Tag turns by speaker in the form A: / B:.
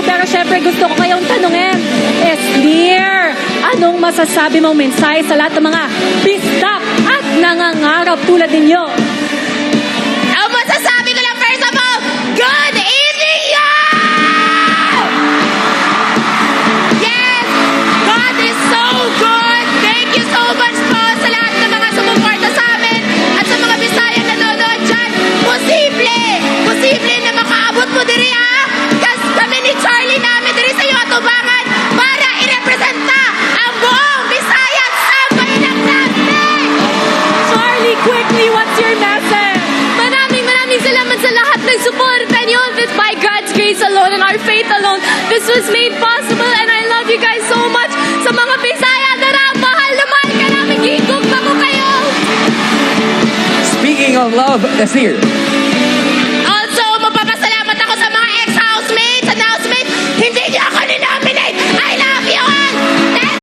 A: pero syempre gusto ko kayong tanungin. Eslir, anong masasabi mong mensahe sa lahat ng mga bisdak at nangangarap tulad ninyo?
B: Ang masasabi ko lang first of all, good evening, y'all! Yes! God is so good! Thank you so much po sa lahat ng mga sumuporta sa amin at sa mga Bisaya na nanonood dyan. Posible na makaabot mo diri kasi kami ni Charlie namin diri sa iyo atubangan para i-representa ang buong Bisaya at Sambay ng natin!
A: Charlie, quickly, what's your message?
B: Maraming salamat sa lahat ng suporta niyo. It's by God's grace alone and our faith alone. This was made possible and I love you guys so much. Sa mga Bisaya, mahal na mahal ka namin. Higog pa ko kayo.
C: Speaking of love, Eslir,